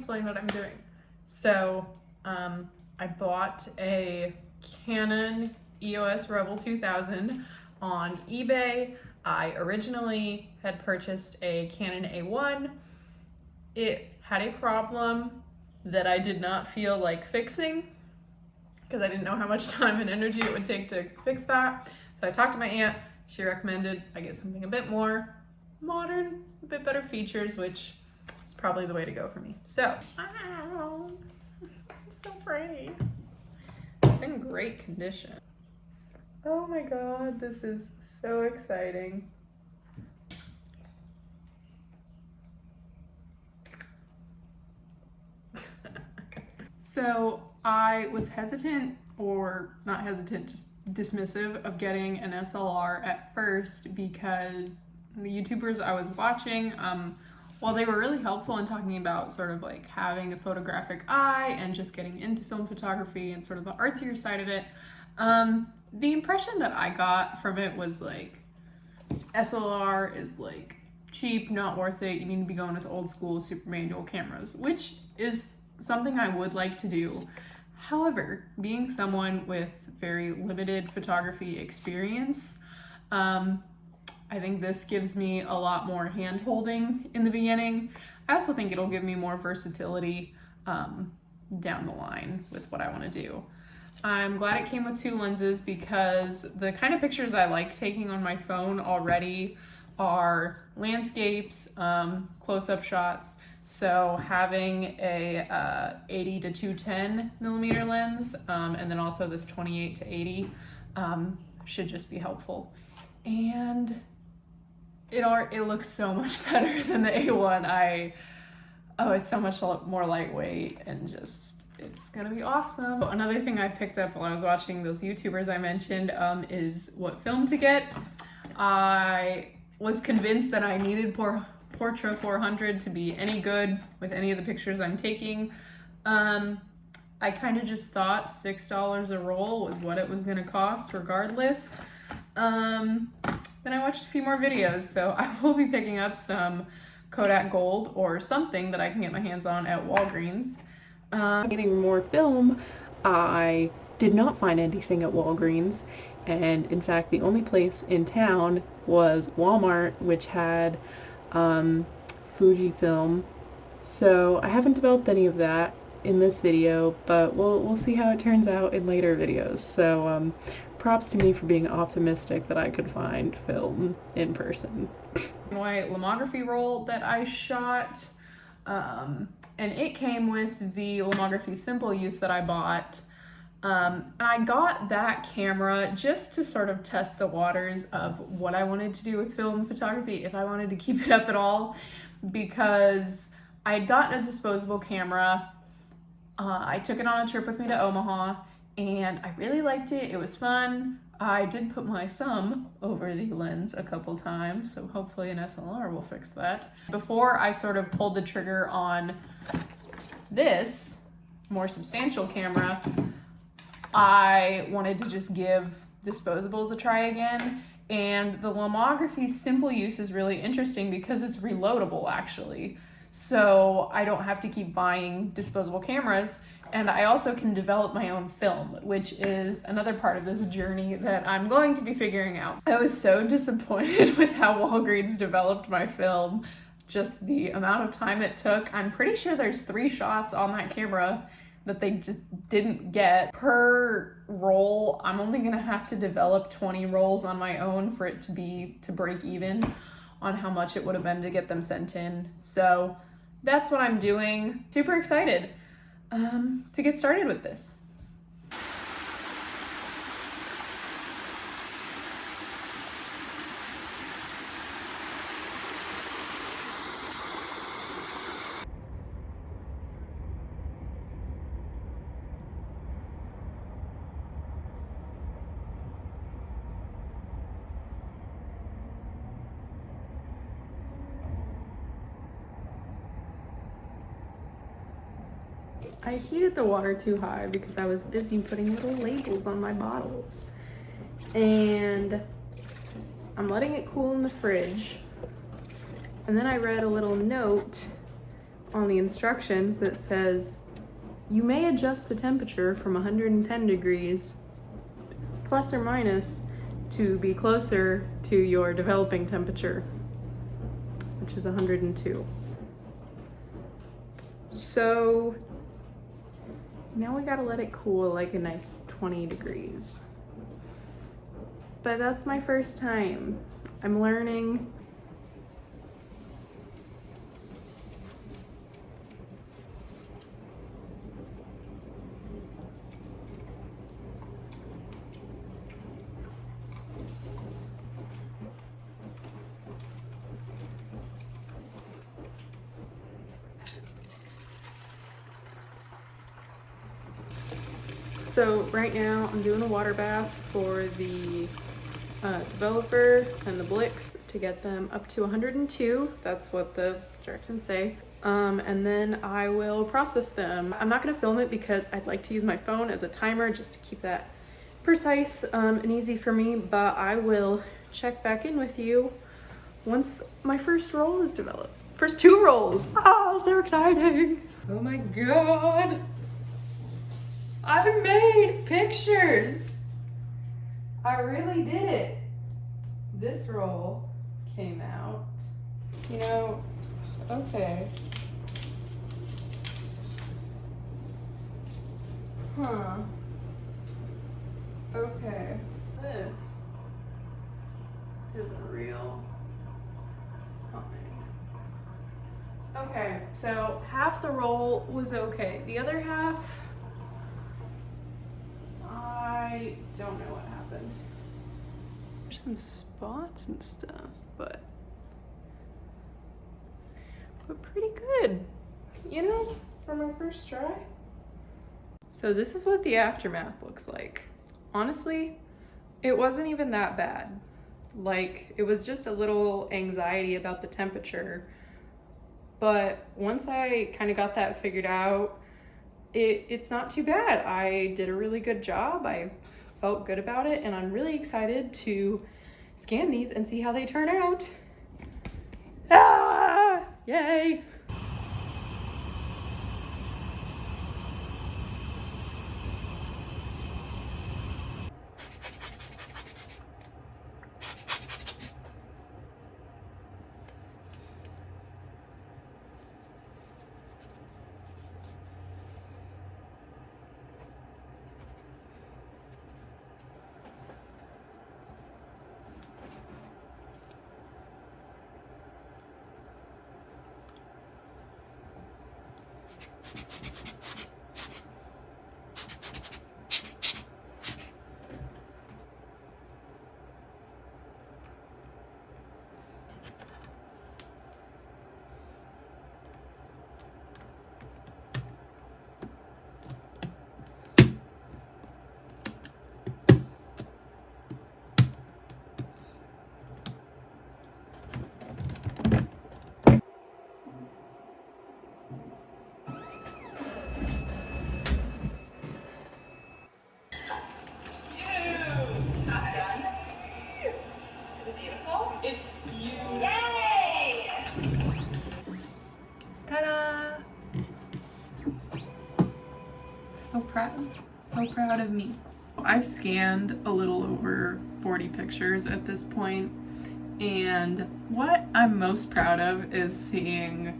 explain what I'm doing. So I bought a Canon EOS Rebel 2000 on eBay. I originally had purchased a Canon A1. It had a problem that I did not feel like fixing because I didn't know how much time and energy it would take to fix that. So I talked to my aunt. She recommended I get something a bit more modern, a bit better features, which is probably the way to go for me. So, ow, it's so pretty. It's in great condition. Oh my god, this is so exciting. So I was hesitant, or not hesitant, just dismissive of getting an SLR at first because the YouTubers I was watching, while they were really helpful in talking about sort of like having a photographic eye and just getting into film photography and sort of the artsier side of it, the impression that I got from it was like SLR is like cheap, not worth it. You need to be going with old school super manual cameras, which is something I would like to do. However, being someone with very limited photography experience, I think this gives me a lot more hand holding in the beginning. I also think it'll give me more versatility down the line with what I want to do. I'm glad it came with 2 lenses because the kind of pictures I like taking on my phone already are landscapes, close-up shots. So having a 80 to 210 millimeter lens, and then also this 28 to 80 should just be helpful. And it looks so much better than the A1. It's so much more lightweight and just, it's gonna be awesome. Another thing I picked up while I was watching those YouTubers I mentioned is what film to get. I was convinced that I needed Portra 400 to be any good with any of the pictures I'm taking. I kind of just thought $6 a roll was what it was gonna cost regardless. Then I watched a few more videos, so I will be picking up some Kodak Gold or something that I can get my hands on at Walgreens. Getting more film, I did not find anything at Walgreens, and in fact the only place in town was Walmart, which had Fujifilm. So I haven't developed any of that in this video, but we'll see how it turns out in later videos. So props to me for being optimistic that I could find film in person. White lomography roll that I shot, and it came with the lomography simple use that I bought. And I got that camera just to sort of test the waters of what I wanted to do with film photography, if I wanted to keep it up at all, because I had gotten a disposable camera. I took it on a trip with me to Omaha, and I really liked it. It was fun. I did put my thumb over the lens a couple times, so hopefully an SLR will fix that. Before I sort of pulled the trigger on this more substantial camera, I wanted to just give disposables a try again, and the lomography simple use is really interesting because it's reloadable actually. So I don't have to keep buying disposable cameras, and I also can develop my own film, which is another part of this journey that I'm going to be figuring out. I was so disappointed with how Walgreens developed my film, just the amount of time it took. I'm pretty sure there's 3 shots on that camera that they just didn't get per roll. I'm only gonna have to develop 20 rolls on my own for it to break even on how much it would have been to get them sent in. So that's what I'm doing. Super excited to get started with this. I heated the water too high because I was busy putting little labels on my bottles. And I'm letting it cool in the fridge. And then I read a little note on the instructions that says you may adjust the temperature from 110 degrees plus or minus to be closer to your developing temperature, which is 102. So now we gotta let it cool like a nice 20 degrees. But that's my first time. I'm learning. So right now I'm doing a water bath for the developer and the Blix to get them up to 102. That's what the directions say. And then I will process them. I'm not gonna film it because I'd like to use my phone as a timer just to keep that precise and easy for me, but I will check back in with you once my first roll is developed. First 2 rolls. Ah, so exciting. Oh my God. I made pictures. I really did it. This roll came out. You know, okay. Huh. Okay. This isn't real. Fine. Okay, so half the roll was okay. The other half, I don't know what happened. There's some spots and stuff, but pretty good, you know, for my first try. So this is what the aftermath looks like. Honestly, it wasn't even that bad. Like, it was just a little anxiety about the temperature, but once I kind of got that figured out, it's not too bad. I did a really good job. I felt good about it, and I'm really excited to scan these and see how they turn out. Ah, yay. Ta-da! So proud of me. I've scanned a little over 40 pictures at this point, and what I'm most proud of is seeing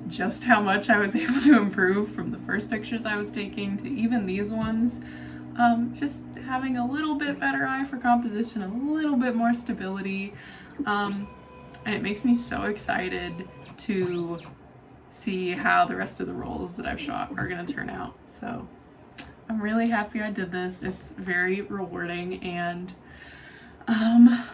just how much I was able to improve from the first pictures I was taking to even these ones. Just having a little bit better eye for composition, a little bit more stability, and it makes me so excited to see how the rest of the rolls that I've shot are gonna turn out. So I'm really happy I did this. It's very rewarding, and yeah,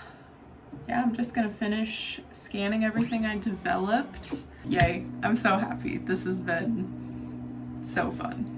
I'm just gonna finish scanning everything I developed. Yay, I'm so happy. This has been so fun.